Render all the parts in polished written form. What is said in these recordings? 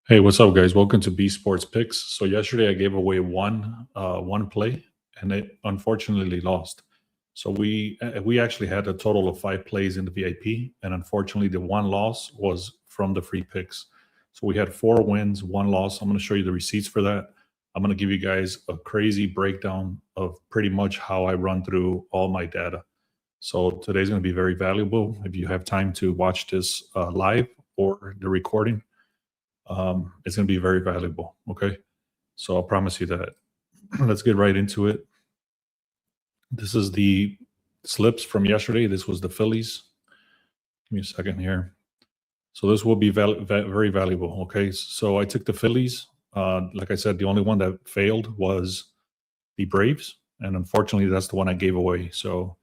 Hey, what's up, guys? Welcome to B Sports Picks. So yesterday I gave away one play, and it unfortunately lost. So we actually had a total of 5 plays in the VIP, and unfortunately the one loss was from the free picks. So we had 4 wins, one loss. I'm going to show you the receipts for that. I'm going to give you guys a crazy breakdown of pretty much how I run through all my data. So today's going to be very valuable if you have time to watch this live or the recording. It's going to be very valuable. Okay. So I'll promise you that. Let's get right into it. This is the slips from yesterday. This was the Phillies. Give me a second here. So this will be very valuable. Okay. So I took the Phillies. Like I said, the only one that failed was the Braves. And unfortunately, that's the one I gave away. So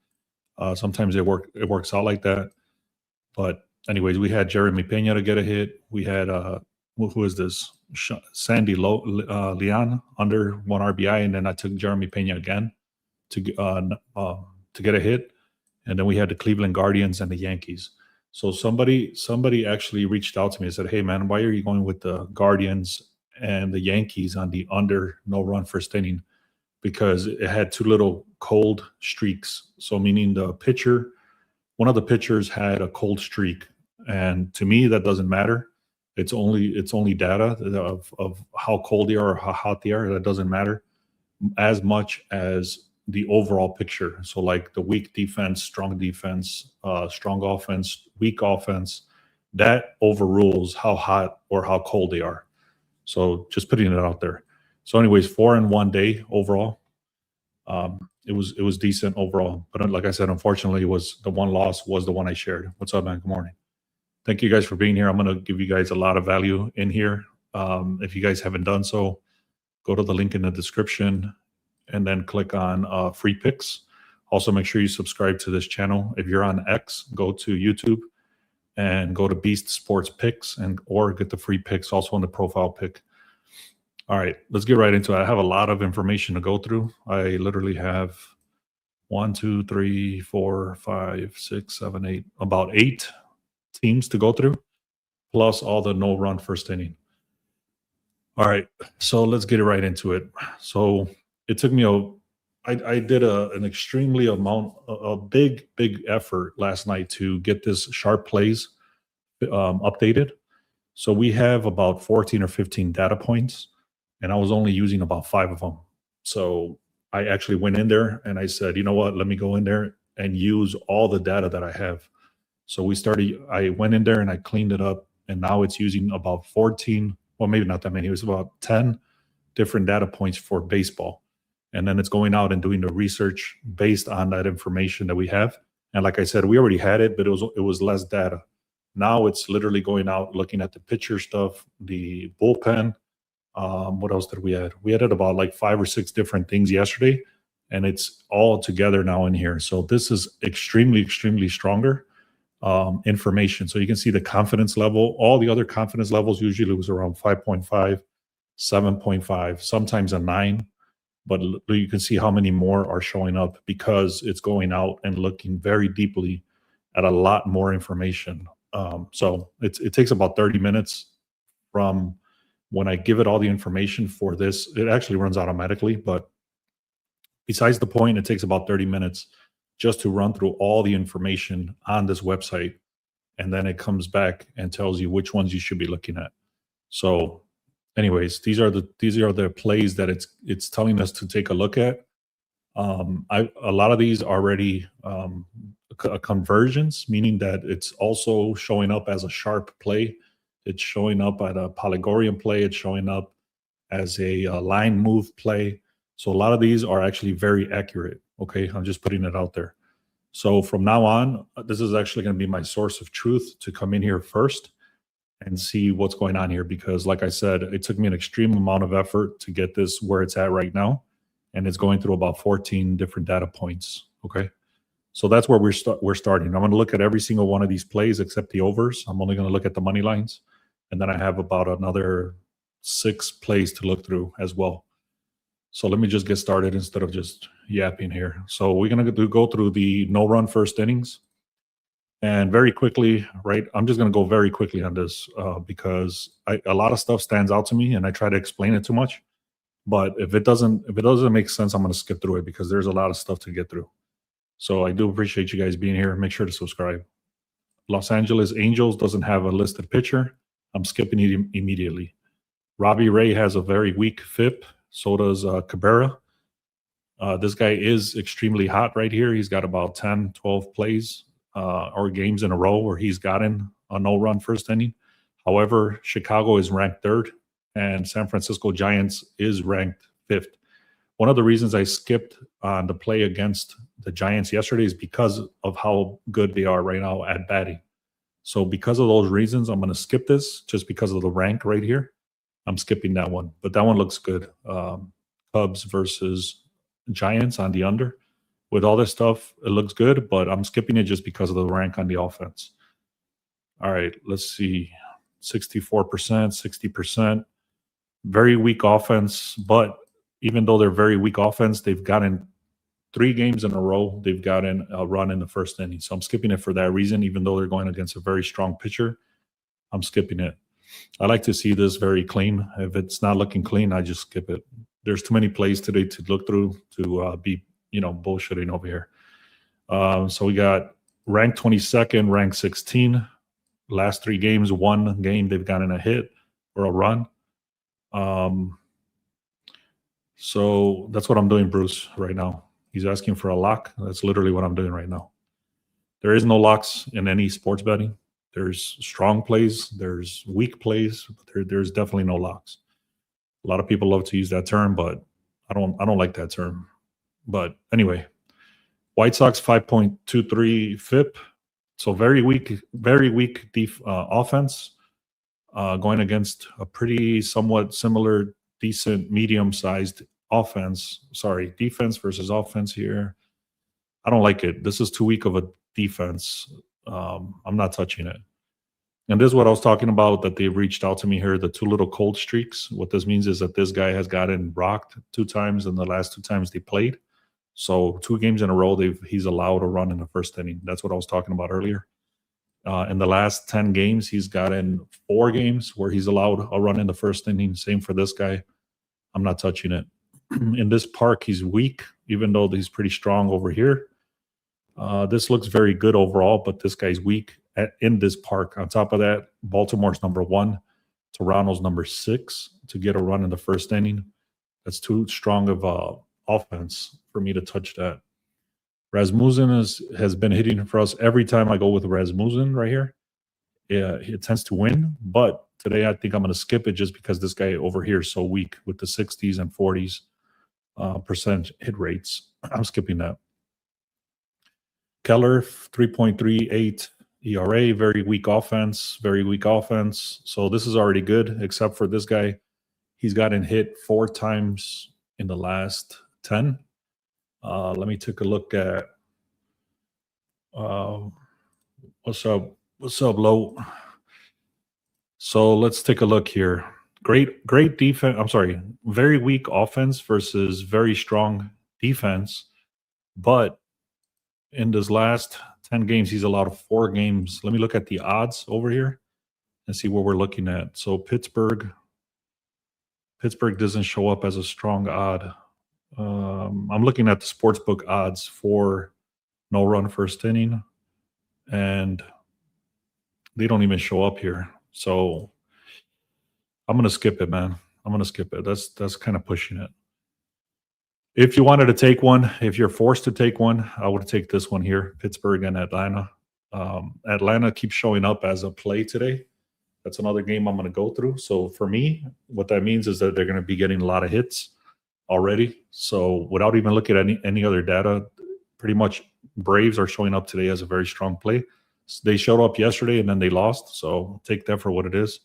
sometimes it works out like that. But anyways, we had Jeremy Pena to get a hit. We had who is this? Sandy Leon under 1 RBI, and then I took Jeremy Pena again to get a hit, and then we had the Cleveland Guardians and the Yankees. So somebody actually reached out to me and said, "Hey man, why are you going with the Guardians and the Yankees on the under no run first inning?" Because it had 2 little cold streaks. So meaning one of the pitchers had a cold streak, and to me that doesn't matter. It's only data of how cold they are or how hot they are. That doesn't matter as much as the overall picture. So like the weak defense, strong offense, weak offense, that overrules how hot or how cold they are. So just putting it out there. So anyways, 4 in one day overall. It was decent overall, but like I said, unfortunately, the one loss was the one I shared. What's up, man? Good morning. Thank you guys for being here. I'm going to give you guys a lot of value in here. If you guys haven't done so, go to the link in the description and then click on free picks. Also, make sure you subscribe to this channel. If you're on X, go to YouTube and go to Beast Sports Picks or get the free picks also on the profile pick. All right, let's get right into it. I have a lot of information to go through. I literally have 1, 2, 3, 4, 5, 6, 7, 8, about 8 teams to go through, plus all the no run first inning. All right, so let's get right into it. So it took me I did an extremely a big effort last night to get this sharp plays updated. So we have about 14 or 15 data points, and I was only using about 5 of them. So I actually went in there and I said, you know what, let me go in there and use all the data that I have. So I went in there and I cleaned it up, and now it's using about 14, well, maybe not that many. It was about 10 different data points for baseball. And then it's going out and doing the research based on that information that we have. And like I said, we already had it, but it was less data. Now it's literally going out, looking at the pitcher stuff, the bullpen. What else did we add? We added about like 5 or 6 different things yesterday, and it's all together now in here. So this is extremely stronger information. So you can see the confidence level. All the other confidence levels usually was around 5.5, 7.5, sometimes a 9. But you can see how many more are showing up because it's going out and looking very deeply at a lot more information. So it takes about 30 minutes from when I give it all the information for this. It actually runs automatically, but besides the point, it takes about 30 minutes just to run through all the information on this website. And then it comes back and tells you which ones you should be looking at. So anyways, these are the plays that it's telling us to take a look at. A lot of these already conversions, meaning that it's also showing up as a sharp play. It's showing up at a Polygorian play. It's showing up as a line move play. So a lot of these are actually very accurate. Okay, I'm just putting it out there. So from now on, this is actually going to be my source of truth to come in here first and see what's going on here, because like I said, it took me an extreme amount of effort to get this where it's at right now, and it's going through about 14 different data points. Okay, so that's where we're starting. I'm going to look at every single one of these plays except the overs. I'm only going to look at the money lines, and then I have about another 6 plays to look through as well. So let me just get started instead of just yapping here. So we're going to go through the no run first innings. And very quickly, right? I'm just going to go very quickly on this because a lot of stuff stands out to me, and I try to explain it too much. But if it doesn't make sense, I'm going to skip through it because there's a lot of stuff to get through. So I do appreciate you guys being here. Make sure to subscribe. Los Angeles Angels doesn't have a listed pitcher. I'm skipping it immediately. Robbie Ray has a very weak FIP. So does Cabrera. This guy is extremely hot right here. He's got about 10, 12 plays or games in a row where he's gotten a no-run first inning. However, Chicago is ranked third, and San Francisco Giants is ranked fifth. One of the reasons I skipped on the play against the Giants yesterday is because of how good they are right now at batting. So because of those reasons, I'm going to skip this just because of the rank right here. I'm skipping that one, but that one looks good. Cubs versus Giants on the under. With all this stuff, it looks good, but I'm skipping it just because of the rank on the offense. All right, let's see. 64%, 60%. Very weak offense, but even though they're very weak offense, they've gotten 3 games in a row. They've gotten a run in the first inning. So I'm skipping it for that reason, even though they're going against a very strong pitcher. I'm skipping it. I like to see this very clean. If it's not looking clean, I just skip it. There's too many plays today to look through to be, bullshitting over here. So we got ranked 22nd, ranked 16. Last 3 games, 1 game they've gotten a hit or a run. So that's what I'm doing, Bruce, right now. He's asking for a lock. That's literally what I'm doing right now. There is no locks in any sports betting. There's strong plays. There's weak plays. But there's definitely no locks. A lot of people love to use that term, but I don't like that term. But anyway, White Sox 5.23 FIP. So very weak offense going against a pretty somewhat similar, decent, medium-sized offense. Sorry, defense versus offense here. I don't like it. This is too weak of a defense. I'm not touching it. And this is what I was talking about, that they reached out to me here, the 2 little cold streaks. What this means is that this guy has gotten rocked 2 times in the last 2 times they played. So 2 games in a row, he's allowed a run in the first inning. That's what I was talking about earlier. In the last 10 games, he's gotten 4 games where he's allowed a run in the first inning. Same for this guy. I'm not touching it. In this park, he's weak, even though he's pretty strong over here. This looks very good overall, but this guy's weak in this park. On top of that, Baltimore's number 1, Toronto's number 6 to get a run in the first inning. That's too strong of a offense for me to touch that. Rasmussen has been hitting for us every time I go with Rasmussen right here. Yeah, he tends to win, but today I think I'm going to skip it just because this guy over here is so weak with the 60s and 40s percent hit rates. I'm skipping that. Keller, 3.38 ERA, very weak offense. So this is already good, except for this guy. He's gotten hit 4 times in the last 10. Let me take a look at what's up, Low. So let's take a look here. Great defense. I'm sorry, very weak offense versus very strong defense. But in this last 10 games, he's allowed 4 games. Let me look at the odds over here and see what we're looking at. So Pittsburgh doesn't show up as a strong odd. I'm looking at the sportsbook odds for no run first inning, and they don't even show up here. So I'm going to skip it, man. I'm going to skip it. That's kind of pushing it. If you wanted to take one, if you're forced to take one, I would take this one here, Pittsburgh and Atlanta. Atlanta keeps showing up as a play today. That's another game I'm going to go through. So for me, what that means is that they're going to be getting a lot of hits already. So without even looking at any other data, pretty much Braves are showing up today as a very strong play. They showed up yesterday and then they lost. So take that for what it is.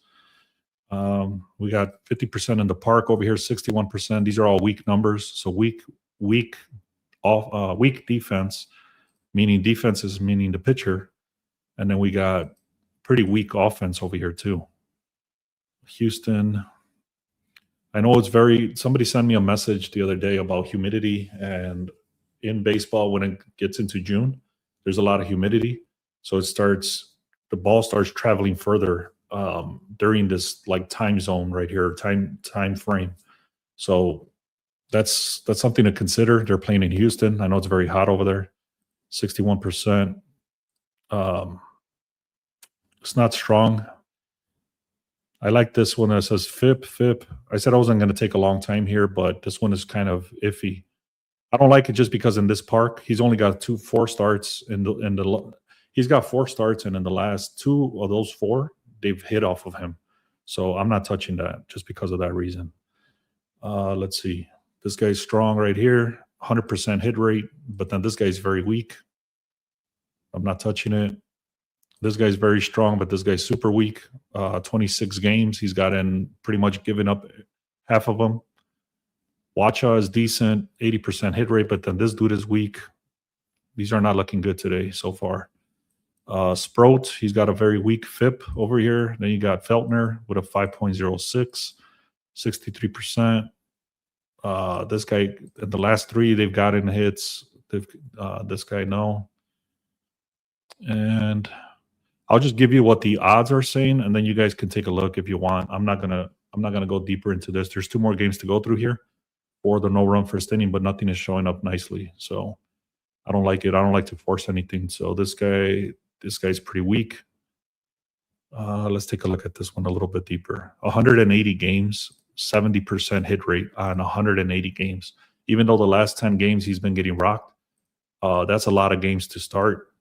We got 50% in the park over here, 61%. These are all weak numbers. So weak defense, meaning the pitcher. And then we got pretty weak offense over here too. Houston. I know somebody sent me a message the other day about humidity, and in baseball, when it gets into June, there's a lot of humidity. So the ball starts traveling further during this like time zone right here, time frame. So that's something to consider. They're playing in Houston. I know it's very hot over there. 61%. It's not strong. I like this one that says FIP. I said I wasn't going to take a long time here, but this one is kind of iffy. I don't like it just because in this park, he's only got 4 starts he's got 4 starts, and in the last 2 of those 4, they've hit off of him. So I'm not touching that just because of that reason. Let's see. This guy's strong right here, 100% hit rate, but then this guy's very weak. I'm not touching it. This guy's very strong, but this guy's super weak. 26 games. He's gotten pretty much given up half of them. Wacha is decent, 80% hit rate, but then this dude is weak. These are not looking good today so far. Sprout, he's got a very weak FIP over here. Then you got Feltner with a 5.06, 63%. This guy, the last 3 they've gotten hits. This guy, no. And I'll just give you what the odds are saying, and then you guys can take a look if you want. I'm not gonna go deeper into this. There's 2 more games to go through here for the no run first inning, but nothing is showing up nicely. So I don't like it. I don't like to force anything. So this guy's pretty weak. Let's take a look at this one a little bit deeper. 180 games, 70% hit rate on 180 games. Even though the last 10 games he's been getting rocked, that's a lot of games to start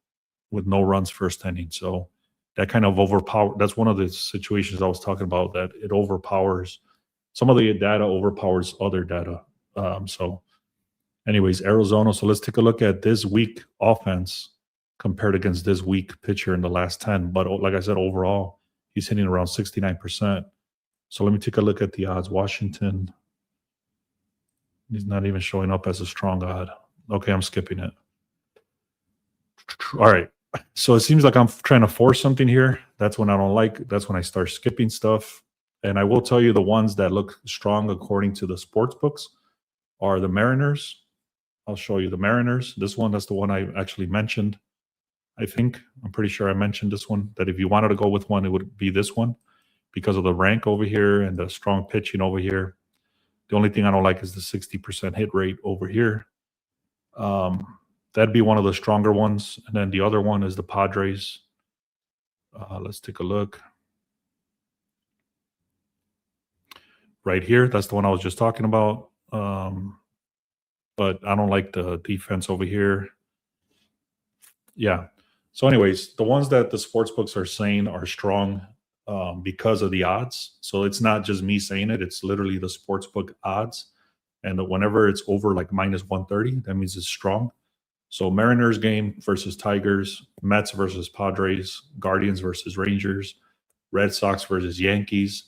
with no runs first inning. So that kind of that's one of the situations I was talking about, that it overpowers. Some of the data overpowers other data. So anyways, Arizona. So let's take a look at this weak offense compared against this weak pitcher in the last 10. But like I said, overall, he's hitting around 69%. So let me take a look at the odds. Washington, he's not even showing up as a strong odd. Okay, I'm skipping it. All right. So it seems like I'm trying to force something here. That's when I don't like. That's when I start skipping stuff. And I will tell you the ones that look strong according to the sports books are the Mariners. I'll show you the Mariners. This one, that's the one I actually mentioned. I think I'm pretty sure I mentioned this one, that if you wanted to go with one, it would be this one because of the rank over here and the strong pitching over here. The only thing I don't like is the 60% hit rate over here. That'd be one of the stronger ones. And then the other one is the Padres. Let's take a look. Right here, that's the one I was just talking about. But I don't like the defense over here. Yeah. So anyways, the ones that the sports books are saying are strong because of the odds. So it's not just me saying it. It's literally the sports book odds. And whenever it's over like minus 130, that means it's strong. So Mariners game versus Tigers, Mets versus Padres, Guardians versus Rangers, Red Sox versus Yankees,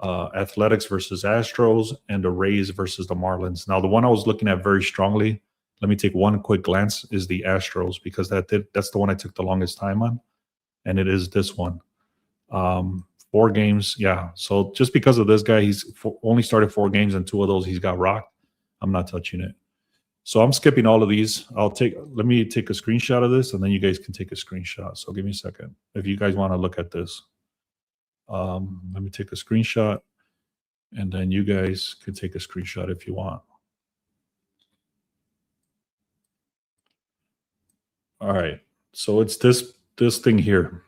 Athletics versus Astros, and the Rays versus the Marlins. Now, the one I was looking at very strongly, let me take one quick glance, is the Astros, because that's the one I took the longest time on, and it is this one. 4 games, yeah. So just because of this guy, he's only started 4 games, and 2 of those he's got rocked. I'm not touching it. So I'm skipping all of these. Let me take a screenshot of this, and then you guys can take a screenshot. So give me a second if you guys want to look at this. Let me take a screenshot, and then you guys can take a screenshot if you want. All right. So it's this thing here.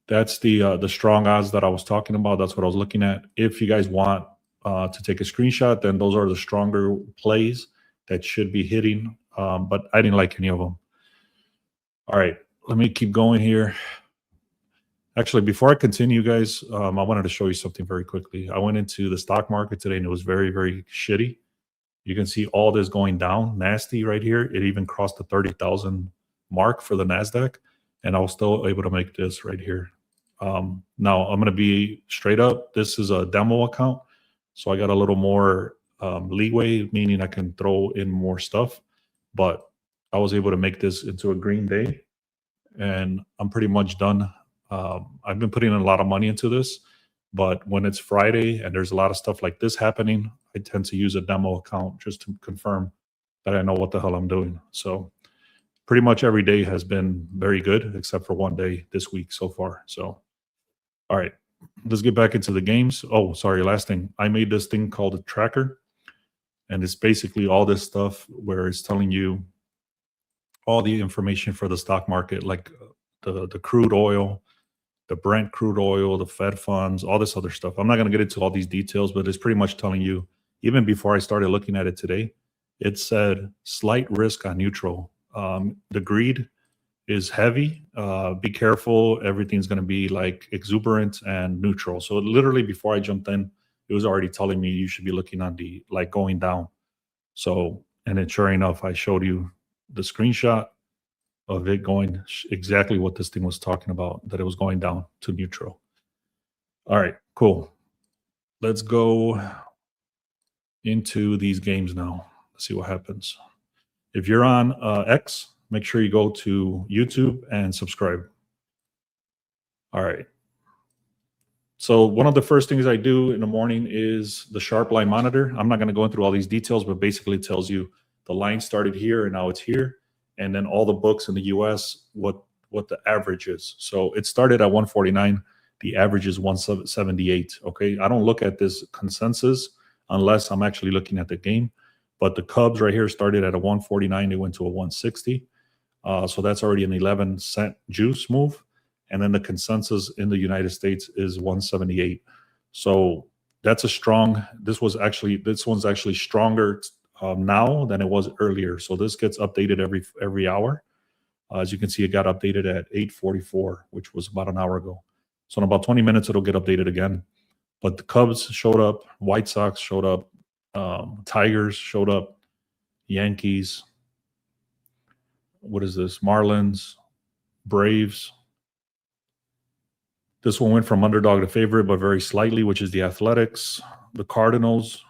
That's the strong odds that I was talking about. That's what I was looking at. If you guys want to take a screenshot, then those are the stronger plays that should be hitting. But I didn't like any of them. All right. Let me keep going here. Actually, before I continue, guys, I wanted to show you something very quickly. I went into the stock market today, and it was very, very shitty. You can see all this going down, nasty right here. It even crossed the 30,000 mark for the NASDAQ, and I was still able to make this right here. Now, I'm going to be straight up. This is a demo account, so I got a little more leeway, meaning I can throw in more stuff. But I was able to make this into a green day, and I'm pretty much done. I've been putting in a lot of money into this, but when it's Friday and there's a lot of stuff like this happening, I tend to use a demo account just to confirm that I know what the hell I'm doing. So pretty much every day has been very good, except for one day this week so far. So, all right, let's get back into the games. Oh, sorry, last thing. I made this thing called a tracker, and it's basically all this stuff where it's telling you all the information for the stock market, like the crude oil, the Brent crude oil, the Fed funds, all this other stuff. I'm not going to get into all these details, but it's pretty much telling you, even before I started looking at it today, it said slight risk on neutral. The greed is heavy. Be careful. Everything's going to be like exuberant and neutral. So literally before I jumped in, it was already telling me you should be looking on the like going down. So, and then sure enough, I showed you the screenshot of it going exactly what this thing was talking about, that it was going down to neutral. All right, cool. Let's go into these games now. Let's see what happens. If you're on X, make sure you go to YouTube and subscribe. All right. So one of the first things I do in the morning is the sharp line monitor. I'm not going to go into all these details, but basically it tells you the line started here and now it's here. And then all the books in the US, what the average is. So it started at 149. The average is 178. Okay. I don't look at this consensus unless I'm actually looking at the game. But the Cubs right here started at a 149. They went to a 160. So that's already an 11-cent juice move. And then the consensus in the United States is 178. So that's a strong, this one's actually stronger now than it was earlier. So this gets updated every hour. As you can see, it got updated at 8:44, which was about an hour ago. So in about 20 minutes, it'll get updated again. But the Cubs showed up, White Sox showed up, Tigers showed up, Yankees, what is this? Marlins, Braves. This one went from underdog to favorite, but very slightly, which is the Athletics, the Cardinals,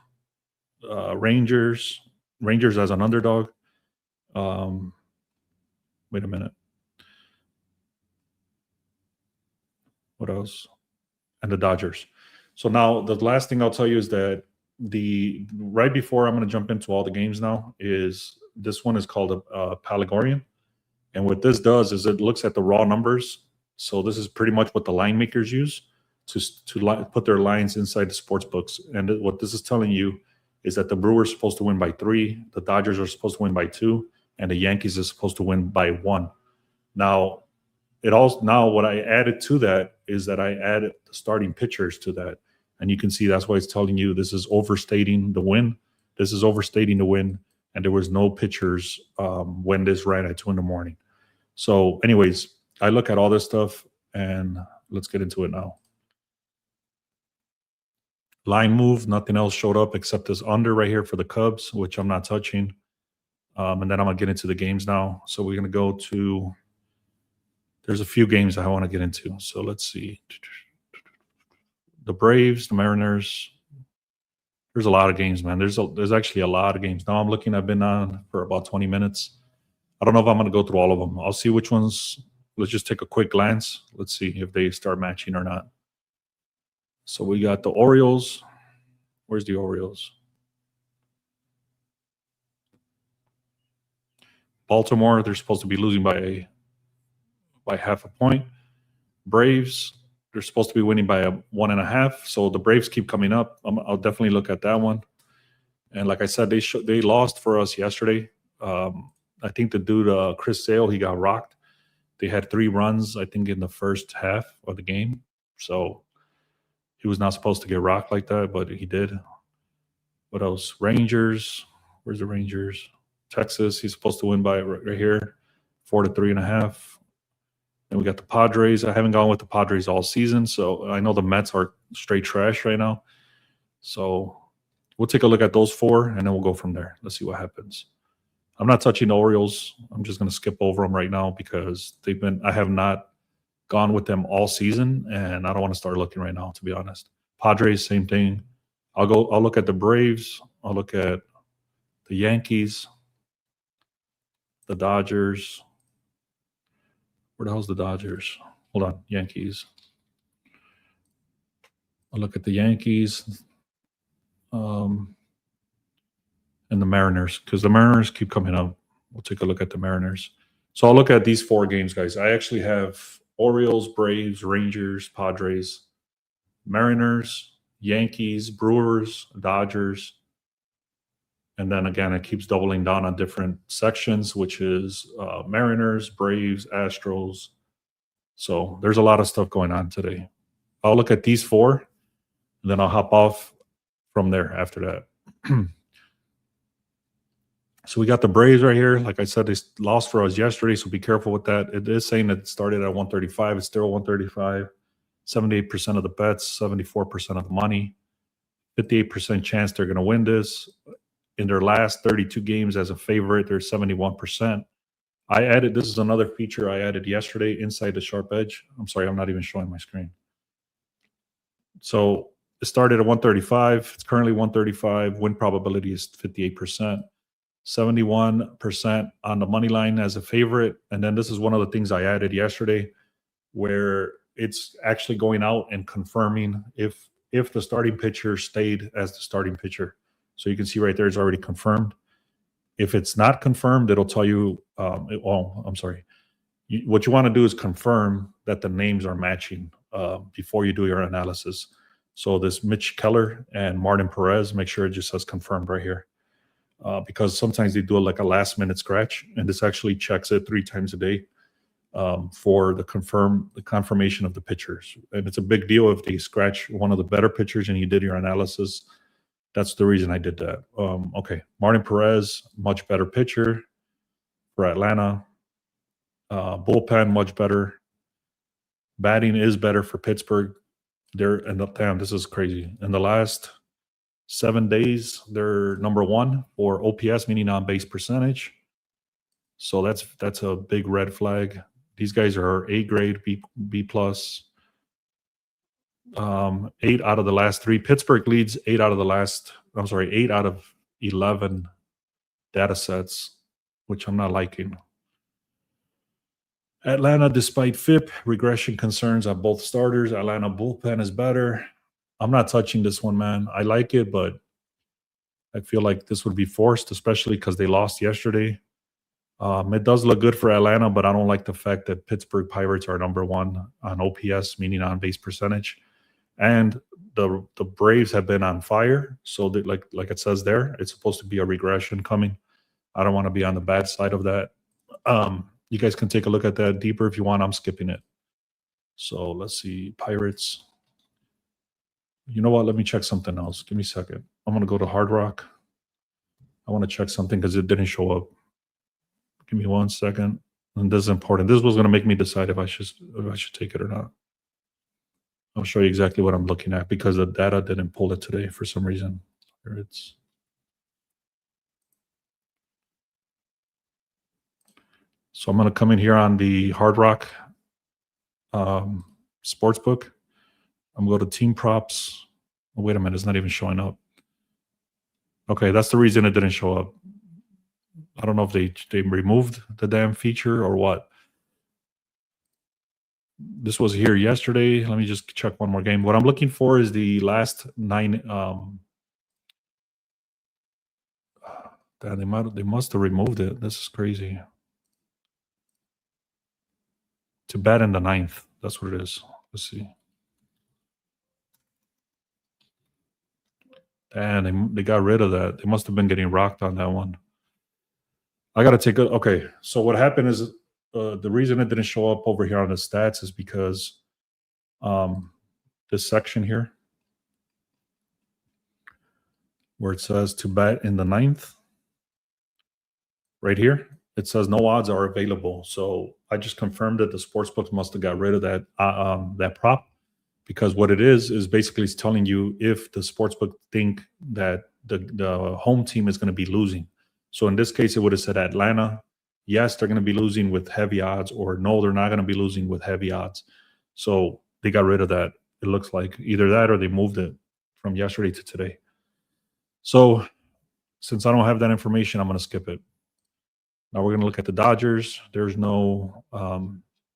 Rangers as an underdog. Wait a minute. What else? And the Dodgers. So now the last thing I'll tell you is that right before I'm going to jump into all the games now is this one is called a Palagorian. And what this does is it looks at the raw numbers. So this is pretty much what the line makers use to put their lines inside the sports books. And what this is telling you is that the Brewers are supposed to win by 3, the Dodgers are supposed to win by 2, and the Yankees are supposed to win by 1. Now what I added to that is that I added the starting pitchers to that. And you can see that's why it's telling you this is overstating the win. This is overstating the win. And there was no pitchers when this ran at 2 in the morning. So anyways, I look at all this stuff and let's get into it now. Line move, nothing else showed up except this under right here for the Cubs, which I'm not touching. And then I'm going to get into the games now. So we're going to go to, there's a few games I want to get into. So let's see. The Braves, the Mariners. There's a lot of games, man. There's actually a lot of games. Now I'm looking, I've been on for about 20 minutes. I don't know if I'm going to go through all of them. I'll see which ones. Let's just take a quick glance. Let's see if they start matching or not. So we got the Orioles. Where's the Orioles? Baltimore, they're supposed to be losing by half a point. Braves, they're supposed to be winning by 1.5. So the Braves keep coming up. I'll definitely look at that one. And like I said, they lost for us yesterday. I think the dude, Chris Sale, he got rocked. They had 3 runs, I think, in the first half of the game. So he was not supposed to get rocked like that, but he did. What else? Rangers. Where's the Rangers? Texas. He's supposed to win by right here, 4 to 3.5. And we got the Padres. I haven't gone with the Padres all season, so I know the Mets are straight trash right now. So we'll take a look at those 4, and then we'll go from there. Let's see what happens. I'm not touching the Orioles. I'm just going to skip over them right now because I have not gone with them all season, and I don't want to start looking right now, to be honest. Padres, same thing. I'll look at the Braves. I'll look at the Yankees, the Dodgers. Where the hell's the Dodgers? Hold on, Yankees. I'll look at the Yankees and the Mariners, because the Mariners keep coming up. We'll take a look at the Mariners. So I'll look at these 4 games, guys. I actually have Orioles, Braves, Rangers, Padres, Mariners, Yankees, Brewers, Dodgers, and then again it keeps doubling down on different sections, which is Mariners, Braves, Astros. So there's a lot of stuff going on today. I'll look at these 4, and then I'll hop off from there after that. So we got the Braves right here. Like I said, they lost for us yesterday, so be careful with that. It is saying that it started at 135. It's still 135. 78% of the bets, 74% of the money, 58% chance they're going to win this. In their last 32 games as a favorite, they're 71%. I added, this is another feature I added yesterday inside the sharp edge. I'm sorry, I'm not even showing my screen. So it started at 135. It's currently 135. Win probability is 58%. 71% on the money line as a favorite. And then this is one of the things I added yesterday, where it's actually going out and confirming if the starting pitcher stayed as the starting pitcher. So you can see right there, it's already confirmed. If it's not confirmed, it'll tell you, I'm sorry. What you want to do is confirm that the names are matching before you do your analysis. So this Mitch Keller and Martin Perez, make sure it just says confirmed right here. Because sometimes they do like a last minute scratch, and this actually checks it 3 times a day for the confirmation of the pitchers. And it's a big deal if they scratch one of the better pitchers and you did your analysis. That's the reason I did that. Okay, Martin Perez, much better pitcher for Atlanta. Bullpen, much better. Batting is better for Pittsburgh. Damn, this is crazy. In the last 7 days, they're number 1 for OPS, meaning on base percentage. So that's a big red flag. These guys are A grade, B plus. 8 out of the last 3. Pittsburgh leads 8 out of 11 data sets, which I'm not liking. Atlanta, despite FIP, regression concerns on both starters. Atlanta bullpen is better. I'm not touching this one, man. I like it, but I feel like this would be forced, especially because they lost yesterday. It does look good for Atlanta, but I don't like the fact that Pittsburgh Pirates are number 1 on OPS, meaning on base percentage. And the Braves have been on fire. So that, like it says there, it's supposed to be a regression coming. I don't want to be on the bad side of that. You guys can take a look at that deeper if you want. I'm skipping it. So let's see, Pirates. You know what? Let me check something else. Give me a second. I'm going to go to Hard Rock. I want to check something because it didn't show up. Give me 1 second. And this is important. This was going to make me decide if I should take it or not. I'll show you exactly what I'm looking at because the data didn't pull it today for some reason. Here it's. So I'm going to come in here on the Hard Rock Sportsbook. I'm going to go to Team Props. Oh, wait a minute, it's not even showing up. Okay, that's the reason it didn't show up. I don't know if they removed the damn feature or what. This was here yesterday. Let me just check one more game. What I'm looking for is the last 9. They must have removed it. This is crazy. To bet in the 9th. That's what it is. Let's see. And they got rid of that. They must have been getting rocked on that one. I got to take a. Okay, so what happened is the reason it didn't show up over here on the stats is because this section here where it says to bet in the 9th, right here, it says no odds are available. So I just confirmed that the sportsbook must have got rid of that prop, because what it is basically it's telling you if the sportsbook think that the home team is going to be losing. So in this case, it would have said Atlanta, yes, they're going to be losing with heavy odds, or no, they're not going to be losing with heavy odds. So they got rid of that. It looks like either that or they moved it from yesterday to today. So since I don't have that information, I'm going to skip it. Now we're going to look at the Dodgers. There's no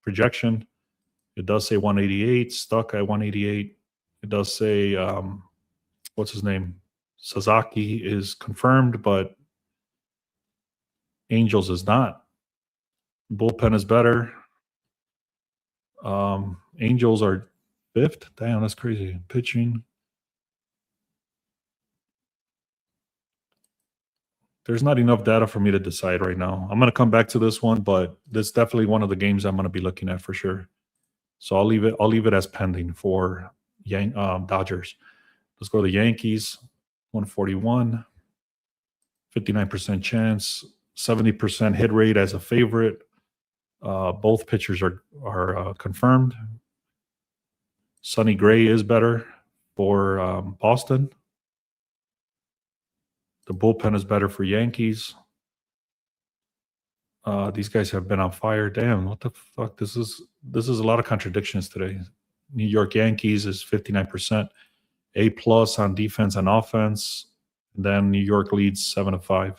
projection. It does say 188, stuck at 188. It does say, what's his name? Sasaki is confirmed, but Angels is not. Bullpen is better. Angels are 5th. Damn, that's crazy. Pitching. There's not enough data for me to decide right now. I'm going to come back to this one, but this is definitely one of the games I'm going to be looking at for sure. So I'll leave it as pending for Dodgers. Let's go to the Yankees. 141, 59% chance, 70% hit rate as a favorite. Both pitchers are confirmed. Sonny Gray is better for Boston. The bullpen is better for Yankees. These guys have been on fire. Damn, what the fuck? This is a lot of contradictions today. New York Yankees is 59%, A+ on defense and offense. And then New York leads 7-5.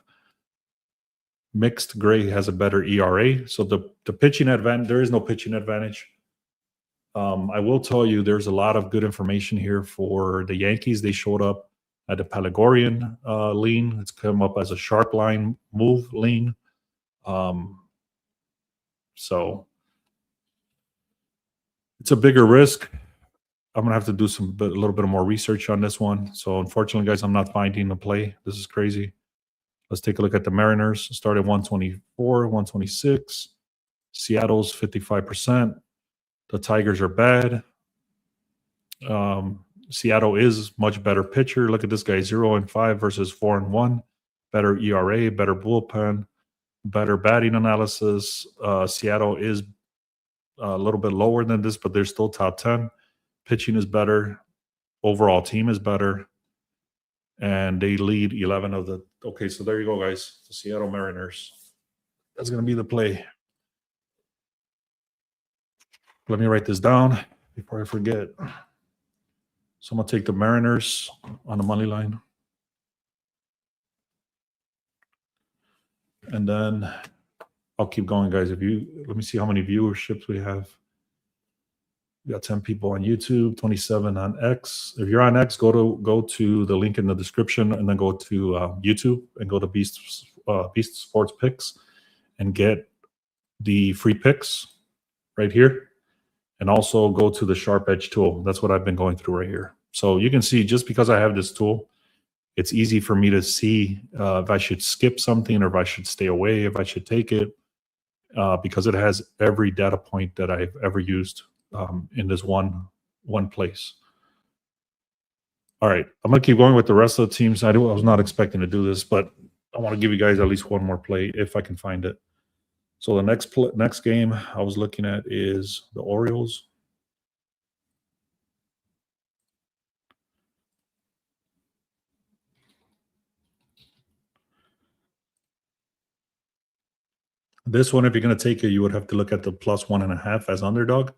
Mixed Gray has a better ERA. So the pitching advantage, there is no pitching advantage. I will tell you, there's a lot of good information here for the Yankees. They showed up at the Palagorian lean. It's come up as a sharp line move lean. So it's a bigger risk. I'm gonna have to do a little bit more research on this one. So unfortunately, guys, I'm not finding a play. This is crazy. Let's take a look at the Mariners. Start at 124, 126. Seattle's 55%. The Tigers are bad. Seattle is much better pitcher. Look at this guy, 0-5 versus 4-1. Better ERA, better bullpen, better batting analysis. Seattle is a little bit lower than this, but they're still top 10. Pitching is better. Overall team is better. And they lead 11 of the... Okay, so there you go, guys. The Seattle Mariners. That's going to be the play. Let me write this down before I forget. So I'm going to take the Mariners on the money line. And then I'll keep going, guys. Let me see how many viewerships we have. We got 10 people on YouTube, 27 on X. If you're on X, go to the link in the description, and then go to YouTube and go to Beast Sports Picks and get the free picks right here. And also go to the Sharp Edge tool. That's what I've been going through right here. So you can see, just because I have this tool, it's easy for me to see if I should skip something or if I should stay away, if I should take it, because it has every data point that I've ever used in this one place. All right, I'm going to keep going with the rest of the teams. I was not expecting to do this, but I want to give you guys at least one more play if I can find it. So the next game I was looking at is the Orioles. This one, if you're going to take it, you would have to look at the +1.5 as underdog.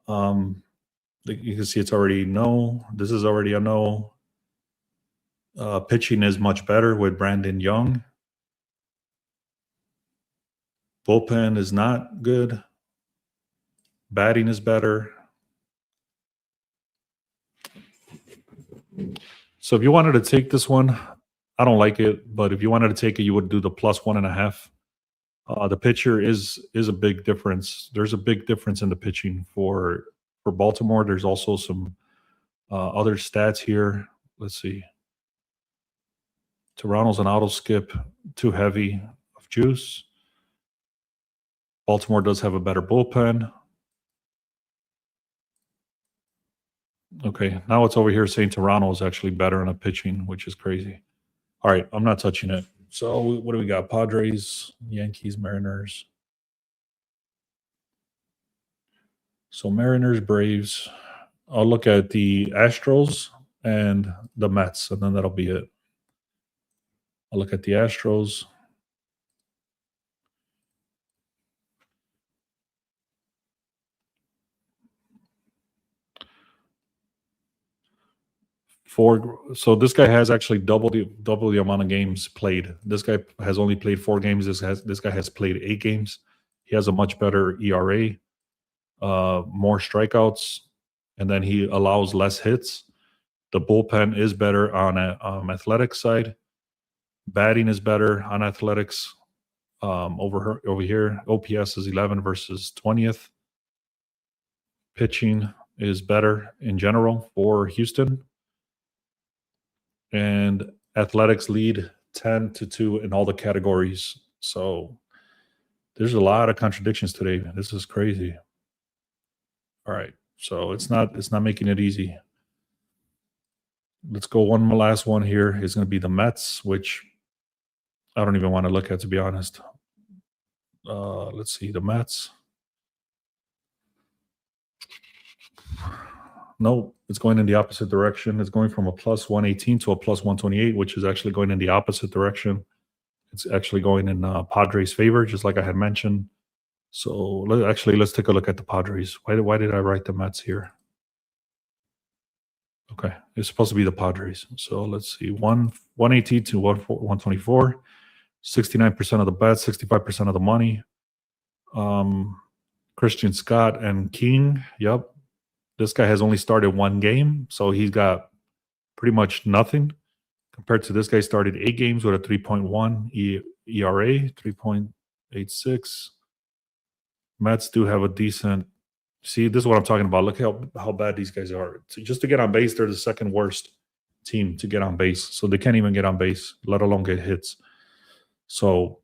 You can see it's already no. This is already a no. Pitching is much better with Brandon Young. Bullpen is not good. Batting is better. So if you wanted to take this one, I don't like it, but if you wanted to take it, you would do the +1.5. The pitcher is a big difference. There's a big difference in the pitching for Baltimore. There's also some other stats here. Let's see. Toronto's an auto skip, too heavy of juice. Baltimore does have a better bullpen. Okay, now it's over here saying Toronto is actually better in a pitching, which is crazy. All right, I'm not touching it. So what do we got? Padres, Yankees, Mariners. So Mariners, Braves. I'll look at the Astros and the Mets, and then that'll be it. I'll look at the Astros. So this guy has actually double the amount of games played. This guy has only played 4 games. This guy has played 8 games. He has a much better ERA, more strikeouts, and then he allows less hits. The bullpen is better on athletics side. Batting is better on athletics. Over here, OPS is 11 versus 20th. Pitching is better in general for Houston. And athletics lead 10-2 in all the categories. So there's a lot of contradictions today. This is crazy. All right. So it's not making it easy. Let's go one last one here. It's going to be the Mets, which I don't even want to look at, to be honest. Let's see, the Mets. No, it's going in the opposite direction. It's going from a plus 118 to a plus 128, which is actually going in the opposite direction. It's actually going in Padres' favor, just like I had mentioned. So let's take a look at the Padres. Why did I write the Mets here? Okay, it's supposed to be the Padres. So let's see, 118 to 124, 69% of the bets, 65% of the money. Christian Scott and King. Yep. This guy has only started one game, so he's got pretty much nothing compared to this guy started 8 games with a 3.1 ERA, 3.86. Mets do have a decent. See, this is what I'm talking about. Look how bad these guys are. Just to get on base, they're the second worst team to get on base. So they can't even get on base, let alone get hits. So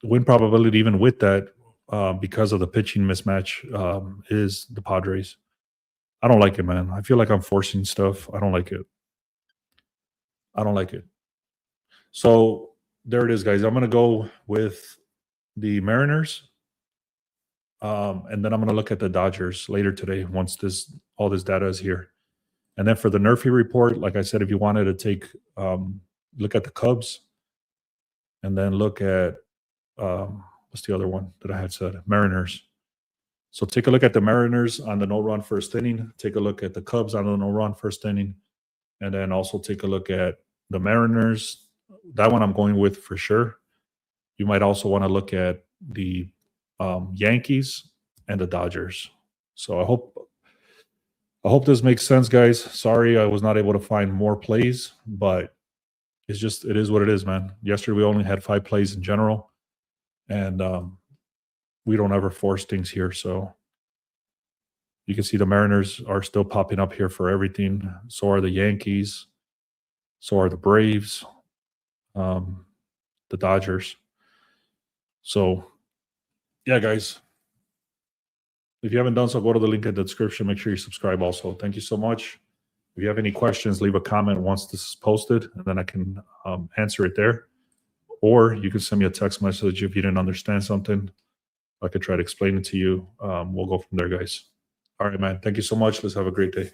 win probability, even with that, because of the pitching mismatch, is the Padres. I don't like it, man. I feel like I'm forcing stuff. I don't like it. So there it is, guys. I'm going to go with the Mariners. And then I'm going to look at the Dodgers later today once all this data is here. And then for the NRFI report, like I said, if you wanted to take look at the Cubs and then look at what's the other one that I had said? Mariners. So take a look at the Mariners on the no-run first inning. Take a look at the Cubs on the no-run first inning. And then also take a look at the Mariners. That one I'm going with for sure. You might also want to look at the Yankees and the Dodgers. So I hope this makes sense, guys. Sorry I was not able to find more plays, but it is what it is, man. Yesterday we only had 5 plays in general, and we don't ever force things here. So you can see the Mariners are still popping up here for everything. So are the Yankees. So are the Braves, the Dodgers. So yeah, guys, if you haven't done so, go to the link in the description. Make sure you subscribe also. Thank you so much. If you have any questions, leave a comment once this is posted, and then I can answer it there. Or you can send me a text message if you didn't understand something. I could try to explain it to you. We'll go from there, guys. All right, man. Thank you so much. Let's have a great day.